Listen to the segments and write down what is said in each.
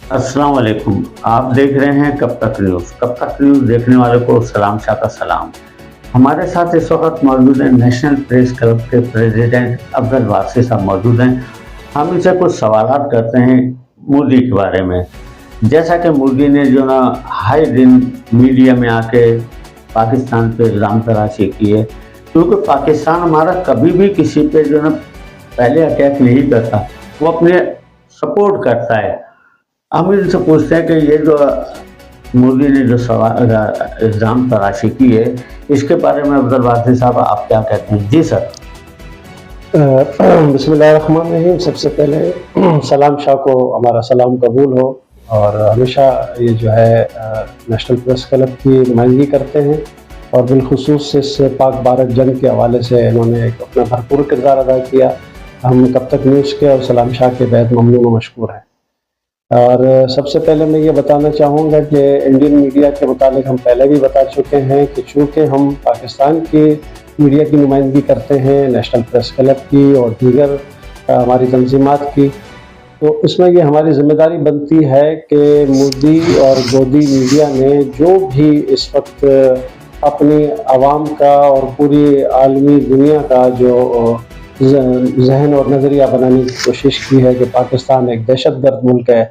अस्सलाम वालेकुम। आप देख रहे हैं कब तक न्यूज़। कब तक न्यूज़ देखने वालों को सलाम शाह का सलाम। हमारे साथ इस वक्त मौजूद हैं नेशनल प्रेस क्लब के प्रेसिडेंट अफजल वारसी साहब मौजूद हैं। हम इनसे कुछ सवालात करते हैं मोदी के बारे में। जैसा कि मोदी ने जो ना हाई दिन मीडिया में आके पाकिस्तान पे इल्ज़ाम तराशी किए, क्योंकि पाकिस्तान हमारा कभी भी किसी पे जो ना पहले अटैक नहीं करता, वो अपने सपोर्ट करता है। हम इनसे पूछते हैं कि ये जो मोदी ने जो इल्ज़ाम तराशी की है, इसके बारे में अफजल वारसी साहब आप क्या कहते हैं? जी सर। बिस्मिल्लाहिर्रहमानिर्रहीम। सबसे पहले सलाम शाह को हमारा सलाम कबूल हो। और हमेशा ये जो है नेशनल प्रेस क्लब की नुमाइंदगी करते हैं और बिलखुसूस इस पाक भारत जंग के हवाले से इन्होंने एक अपना भरपूर किरदार अदा किया। हम कब तक न्यूज़ के और सलाम शाह के बेहद ममनून व मशकूर हैं। और सबसे पहले मैं ये बताना चाहूँगा कि इंडियन मीडिया के मुतालिक हम पहले भी बता चुके हैं कि चूँकि हम पाकिस्तान के मीडिया की नुमाइंदगी करते हैं, नेशनल प्रेस क्लब की और दीगर हमारी तंजीमात की, तो इसमें ये हमारी ज़िम्मेदारी बनती है कि मोदी और गोदी मीडिया ने जो भी इस वक्त अपनी आवाम का और पूरी आलमी दुनिया का जो जहन और नज़रिया बनाने की कोशिश की है कि पाकिस्तान एक दहशतगर्द मुल्क है,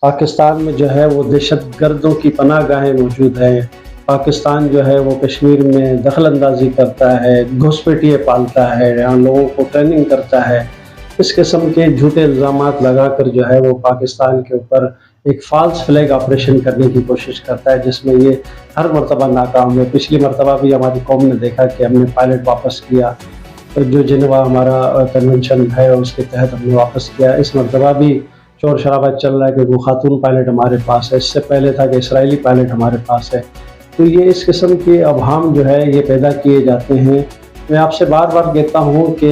पाकिस्तान में जो है वो दहशतगर्दों की पनाह गाहें मौजूद हैं, पाकिस्तान जो है वो कश्मीर में दखल अंदाजी करता है, घुसपैठिए पालता है, यहाँ लोगों को ट्रेनिंग करता है, इस किस्म के झूठे इल्ज़ामात लगाकर जो है वो पाकिस्तान के ऊपर एक फ़ाल्स फ्लैग ऑपरेशन करने की कोशिश करता है, जिसमें ये हर मरतबा नाकाम हुए। पिछली मरतबा भी हमारी कौम ने देखा कि हमने पायलट वापस किया, तो जो जिनेवा हमारा कन्वेंशन है उसके तहत हमने वापस किया। इस मरतबा भी शोर शराबा चल रहा है कि वो खातून पायलट हमारे पास है, इससे पहले था कि इसराइली पायलट हमारे पास है। तो ये इस किस्म के अवहाम जो है ये पैदा किए जाते हैं। मैं आपसे बार बार कहता हूँ कि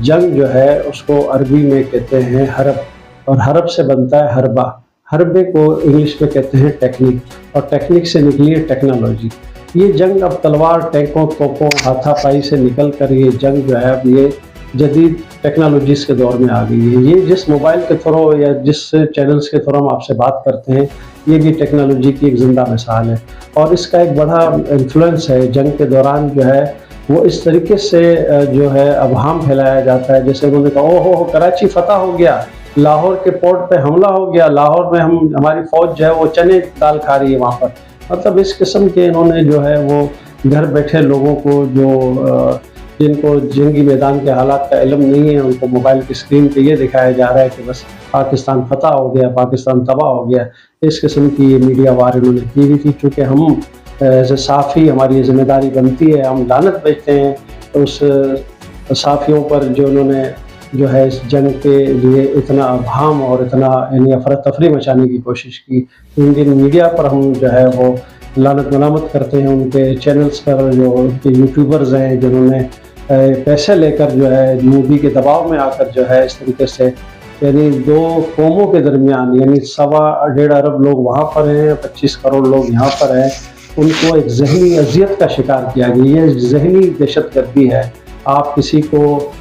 जंग जो है उसको अरबी में कहते हैं हरब, और हरब से बनता है हरबा। हरबे को इंग्लिश में कहते हैं टेक्निक, और टेक्निक से निकली है टेक्नोलॉजी। ये जंग अब तलवार, टैंकों, तोपों, हाथापाई से निकल कर ये जंग जो है अब ये जदीद टेक्नोलॉजीज़ के दौर में आ गई है। ये जिस मोबाइल के थ्रू या जिस चैनल्स के थ्रू हम आपसे बात करते हैं, ये भी टेक्नोलॉजी की एक ज़िंदा मिसाल है। और इसका एक बड़ा इन्फ्लुएंस है जंग के दौरान जो है वो इस तरीके से जो है अवहाम फैलाया जाता है, जैसे उन्होंने कहा ओहो कराची फतह हो गया, लाहौर के पोर्ट पे हमला हो गया, लाहौर में हमारी फ़ौज जो है वो चने दाल खा रही है वहाँ पर। मतलब इस किस्म के इन्होंने जो है वो घर बैठे लोगों को जो जिनको जंगी मैदान के हालात का इल्म नहीं है, उनको मोबाइल की स्क्रीन पे ये दिखाया जा रहा है कि बस पाकिस्तान फतह हो गया, पाकिस्तान तबाह हो गया। इस किस्म की ये मीडिया वार इन्होंने की हुई थी। चूँकि हम एज़ साफ़ी हमारी ज़िम्मेदारी बनती है, हम लानत भेजते हैं तो उस साफ़ियों पर जो उन्होंने जो है इस जंग के लिए इतना अभाम और इतना यानी अफरा तफरी मचाने की कोशिश की। इंडियन मीडिया पर हम जो है वो लानत मलामत करते हैं, उनके चैनल्स पर जो उनके यूट्यूबर्स हैं जिन्होंने पैसे लेकर जो है मोदी के दबाव में आकर जो है इस तरीके से यानी दो कौमों के दरमियान यानी 1.25 अरब लोग वहाँ पर हैं, 25 करोड़ लोग यहाँ पर हैं, उनको एक ज़हनी अजियत का शिकार किया गया। ये ज़हनी दहशतगर्दी है। आप किसी को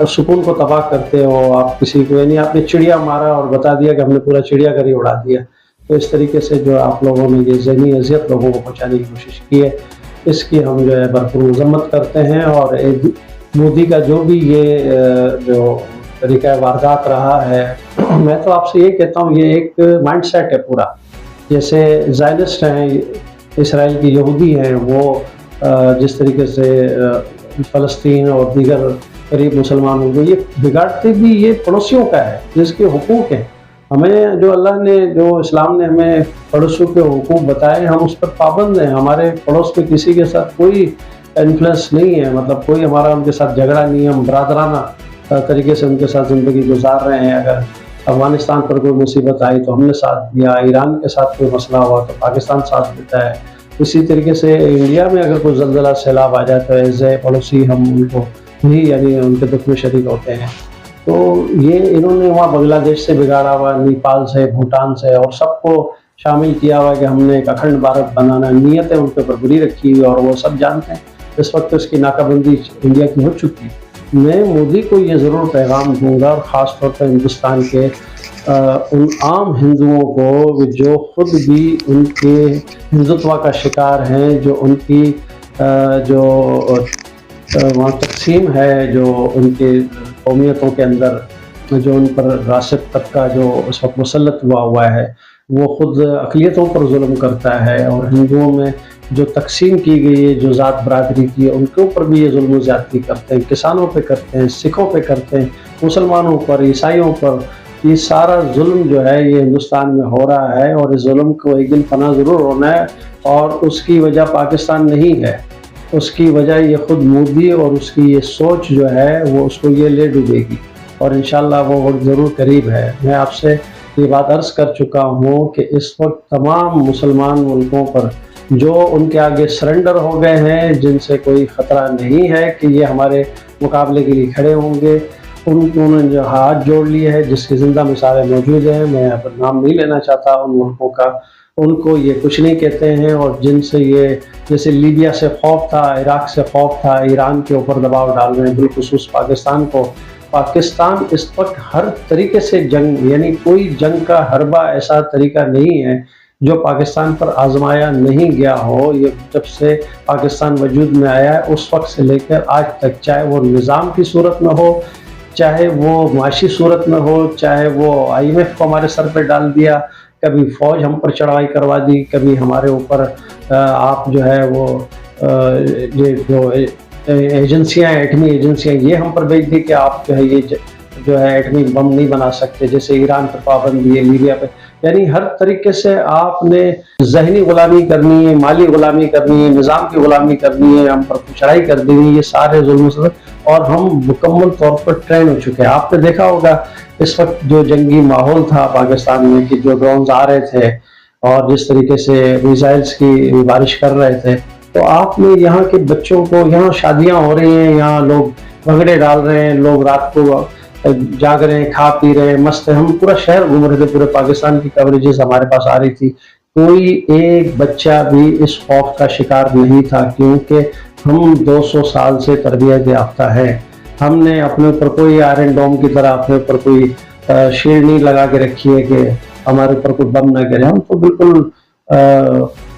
सुकून को तबाह करते हो, आप किसी को यानी आपने चिड़िया मारा और बता दिया कि हमने पूरा चिड़ियाघर ही उड़ा दिया। तो इस तरीके से जो आप लोगों ने ये ज़हनी अजियत लोगों को पहुँचाने की कोशिश की है, इसकी हम जो है भरपूर मज़म्मत करते हैं। और मोदी का जो भी ये जो तरीका वारदात रहा है, मैं तो आपसे ये कहता हूँ ये एक माइंड सेट है पूरा। जैसे ज़ायनिस्ट हैं, इसराइल की यहूदी हैं, वो जिस तरीके से फ़लस्तीन और दीगर गरीब मुसलमानों को ये बिगाड़ते भी ये पड़ोसियों का है जिसके हुकूक हैं। हमें जो अल्लाह ने जो इस्लाम ने हमें पड़ोसियों के हुकूक बताए, हम उस पर पाबंद हैं। हमारे पड़ोस में किसी के साथ कोई इन्फ्लुएंस नहीं है, मतलब कोई हमारा उनके साथ झगड़ा नहीं है, हम बरादराना तरीके से उनके साथ ज़िंदगी गुजार रहे हैं। अगर अफ़गानिस्तान पर कोई मुसीबत आई तो हमने साथ दिया, ईरान के साथ कोई मसला हुआ तो पाकिस्तान साथ देता है। इसी तरीके से इंडिया में अगर कोई ज़लज़ला सैलाब आ जाए तो एज़ ए पड़ोसी हम उनको भी यानी उनके दुख में शरीक होते हैं। तो ये इन्होंने वहाँ बांग्लादेश से बिगाड़ा हुआ, नेपाल से, भूटान से और सबको शामिल किया हुआ कि हमने एक अखंड भारत बनाना, नीयतें उन पर बुरी रखी हुई और वो सब जानते हैं। इस वक्त उसकी नाकाबंदी इंडिया की हो चुकी है। मैं मोदी को ये ज़रूर पैगाम दूंगा और ख़ास तौर पर हिंदुस्तान के उन आम हिंदुओं को जो खुद भी उनके हिंदुत्व का शिकार हैं, जो उनकी जो वहाँ तकसीम है, जो उनके कौमियतों के अंदर जो उन पर राशिद तबका जो उस वक्त मुसल्लत हुआ है, वो खुद अक़लियतों पर जुल्म करता है। और हिंदुओं में जो तकसीम की गई है, जो ज़ात बरादरी की है, उनके ऊपर भी ये जुल्म ज़्यादती करते हैं, किसानों पे करते हैं, सिखों पे करते हैं, मुसलमानों पर, ईसाइयों पर। ये सारा जुल्म जो है ये हिंदुस्तान में हो रहा है और इस जुल्म को एक दिन फना ज़रूर होना है। और उसकी वजह पाकिस्तान नहीं है, उसकी वजह ये खुद मोदी और उसकी ये सोच जो है वो उसको ये ले डूबेगी और इंशाअल्लाह वो वक्त ज़रूर करीब है। मैं आपसे ये बात अर्ज़ कर चुका हूँ कि इस वक्त तमाम मुसलमान मुल्कों पर जो उनके आगे सरेंडर हो गए हैं, जिनसे कोई ख़तरा नहीं है कि ये हमारे मुकाबले के लिए खड़े होंगे, उन्होंने जो हाथ जोड़ लिए है, जिसकी ज़िंदा मिसालें मौजूद हैं, मैं अब नाम नहीं लेना चाहता उन मुल्कों का, उनको ये कुछ नहीं कहते हैं। और जिनसे ये जैसे लीबिया से खौफ था, इराक़ से खौफ था, ईरान के ऊपर दबाव डाल रहे हैं, बिलखुसूस पाकिस्तान को। पाकिस्तान इस वक्त हर तरीके से जंग, यानी कोई जंग का हरबा ऐसा तरीका नहीं है जो पाकिस्तान पर आजमाया नहीं गया हो। ये जब से पाकिस्तान वजूद में आया है उस वक्त से लेकर आज तक, चाहे वो निज़ाम की सूरत में हो, चाहे वो माशी सूरत में हो, चाहे वो IMF को हमारे सर पे डाल दिया, कभी फ़ौज हम पर चढ़ाई करवा दी, कभी हमारे ऊपर आप जो है वो ये जो एजेंसियाँ, एटमी एजेंसियाँ ये हम पर भेज दी कि आप जो है ये जो है एटमी बम नहीं बना सकते, जैसे ईरान पर पाबंदी है, लीबिया पे। यानी हर तरीके से आपने ज़हनी ग़ुलामी करनी है, माली ग़ुलामी करनी है, निज़ाम की ग़ुलामी करनी है, हम पर चढ़ाई कर दी है, ये सारे जुल्म और हम मुकम्मल तौर पर ट्रेन हो चुके हैं। आपने देखा होगा इस वक्त जो जंगी माहौल था पाकिस्तान में कि जो ड्रोन्स आ रहे थे और जिस तरीके से मिसाइल्स की बारिश कर रहे थे, तो आपने यहाँ के बच्चों को, यहाँ शादियाँ हो रही हैं, यहाँ लोग भंगड़े डाल रहे हैं, लोग रात को जाग रहे हैं, खा पी रहे हैं, मस्त हैं। हम पूरा शहर घूम रहे थे, पूरे पाकिस्तान की कवरेजेस हमारे पास आ रही थी। कोई एक बच्चा भी इस खौफ का शिकार नहीं था, क्योंकि हम 200 साल से तरबियत याफ्ता है। हमने अपने ऊपर कोई आयरन डोम की तरह अपने ऊपर कोई शील्ड नहीं लगा के रखी है कि हमारे ऊपर कोई बम ना गिरे। हम तो बिल्कुल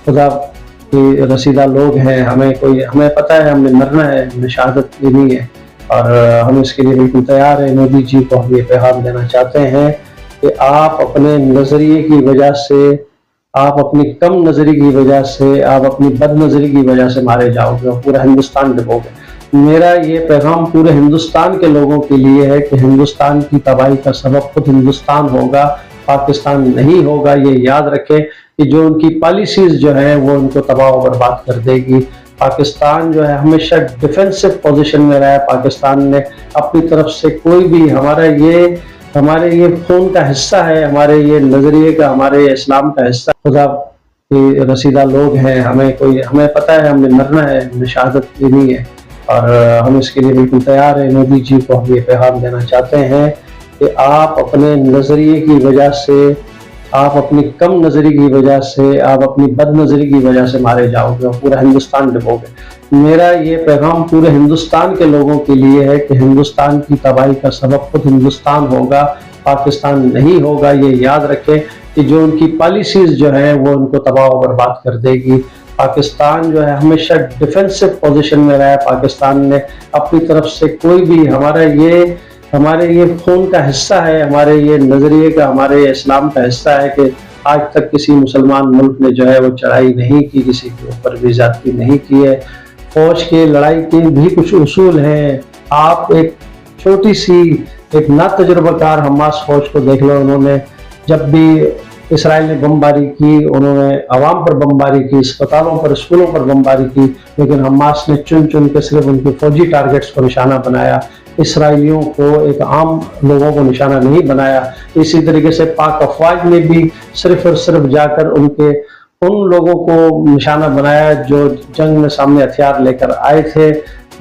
खुदा के रसीदा लोग हैं, हमें पता है हमने मरना है, हमें शहादत लेनी है और हम इसके लिए बिल्कुल तैयार हैं। मोदी जी को हम ये पैगाम देना चाहते हैं कि आप अपने नज़रिए की वजह से, आप अपनी कम नज़री की वजह से, आप अपनी बद नज़री की वजह से मारे जाओगे और पूरा हिंदुस्तान डुबोगे। मेरा ये पैगाम पूरे हिंदुस्तान के लोगों के लिए है कि हिंदुस्तान की तबाही का सबब खुद हिंदुस्तान होगा, पाकिस्तान नहीं होगा। ये याद रखें कि जो उनकी पॉलिसीज़ जो है वो उनको तबाह और बर्बाद कर देगी। पाकिस्तान जो है हमेशा डिफेंसिव पोजीशन में रहा है। पाकिस्तान ने अपनी तरफ से कोई भी हमारे ये खून का हिस्सा है, हमारे ये नज़रिए का, हमारे इस्लाम का हिस्सा। खुदा के रसीदा लोग हैं, हमें पता है हमने मरना है, हमें शहादत लेनी है और हम इसके लिए बिल्कुल तैयार हैं। मोदी जी को हम ये पैगाम देना चाहते हैं कि आप अपने नज़रिए की वजह से, आप अपनी कम नज़री की वजह से, आप अपनी बद नज़री की वजह से मारे जाओगे और पूरा हिंदुस्तान डुबोगे। मेरा ये पैगाम पूरे हिंदुस्तान के लोगों के लिए है कि हिंदुस्तान की तबाही का सबब खुद हिंदुस्तान होगा, पाकिस्तान नहीं होगा। ये याद रखें कि जो उनकी पॉलिसीज़ जो है वो उनको तबाह और बर्बाद कर देगी। पाकिस्तान जो है हमेशा डिफेंसिव पोजीशन में रहा है। पाकिस्तान ने अपनी तरफ से कोई भी हमारे ये खून का हिस्सा है, हमारे ये नज़रिए का, हमारे इस्लाम का हिस्सा है कि आज तक किसी मुसलमान मुल्क ने जो है वो चढ़ाई नहीं की, किसी के ऊपर भी ज़्यादती नहीं की है। फ़ौज के लड़ाई के भी कुछ उसूल हैं। आप एक छोटी सी एक नातजुर्बाकार हमास फ़ौज को देख लो, उन्होंने जब भी इसराइल ने बमबारी की, उन्होंने आवाम पर बमबारी की, अस्पतालों पर, स्कूलों पर बमबारी की, लेकिन हमास ने चुन चुन के सिर्फ उनके फौजी टारगेट्स को निशाना बनाया, इसराइलियों को, एक आम लोगों को निशाना नहीं बनाया। इसी तरीके से पाक अफवाज ने भी सिर्फ और सिर्फ जाकर उन लोगों को निशाना बनाया जो जंग में सामने हथियार लेकर आए थे,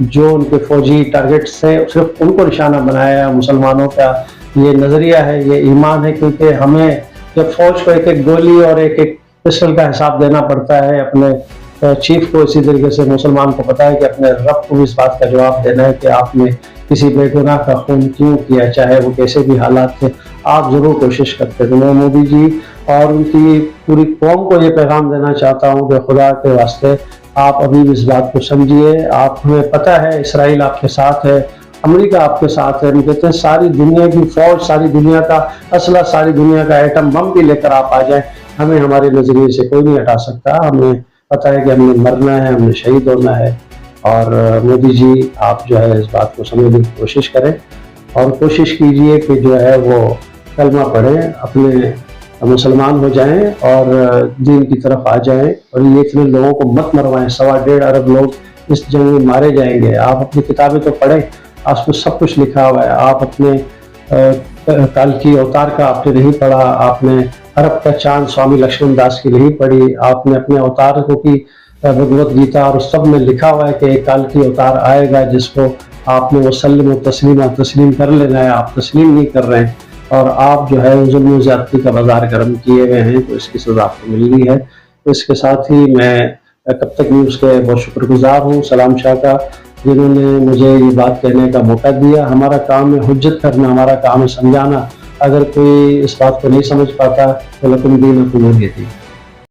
जो उनके फौजी टारगेट्स थे, सिर्फ उनको निशाना बनाया। मुसलमानों का ये नज़रिया है, ये ईमान है, क्योंकि हमें जब फौज को एक एक गोली और एक एक पिस्टल का हिसाब देना पड़ता है अपने चीफ को, इसी तरीके से मुसलमान को पता है कि अपने रब को इस बात का जवाब देना है कि आपने किसी बेगुनाह का खून क्यों किया, चाहे वो कैसे भी हालात थे। आप ज़रूर कोशिश करते थे। मैं मोदी जी और उनकी पूरी कौम को ये पैगाम देना चाहता हूँ कि खुदा के वास्ते आप अभी भी इस बात को समझिए। आप हमें पता है इसराइल आपके साथ है, अमेरिका आपके साथ है। हम कहते हैं सारी दुनिया की फौज, सारी दुनिया का असला, सारी दुनिया का एटम बम भी लेकर आप आ जाएं, हमें हमारे नज़रिए से कोई नहीं हटा सकता। हमें पता है कि हमने मरना है, हमने शहीद होना है। और मोदी जी आप जो है इस बात को समझने की कोशिश करें और कोशिश कीजिए कि जो है वो कलमा पढ़ें, अपने मुसलमान हो जाएं और दीन की तरफ आ जाएं। और ये इतने लोगों को मत मरवाएं, 1.25 अरब लोग इस जंग में मारे जाएंगे। आप अपनी किताबें तो पढ़ें, उसमें सब कुछ लिखा हुआ है। आप अपने कल्कि अवतार का आपने नहीं पढ़ा, आपने अरब का चांद स्वामी लक्ष्मण दास की नहीं पढ़ी, आपने अपने अवतारों की भगवत गीता और सब में लिखा हुआ है कि एक कल्कि अवतार आएगा जिसको आपने वसल्लम तस्लीम कर लेना है। आप तस्लीम नहीं कर रहे हैं और आप जो है जुल्म ज़्यादती का बाजार गर्म किए हुए हैं, तो इसकी सज़ा आपको मिलनी है। तो इसके साथ ही मैं कब तक न्यूज़ के बहुत शुक्रगुजार हूँ सलाम शाह का, जिन्होंने मुझे ये बात कहने का मौका दिया। हमारा काम है हुज्जत करना, हमारा काम है समझाना। अगर कोई इस बात को नहीं समझ पाता तो लकुम दीनुकुम वलिय दीन।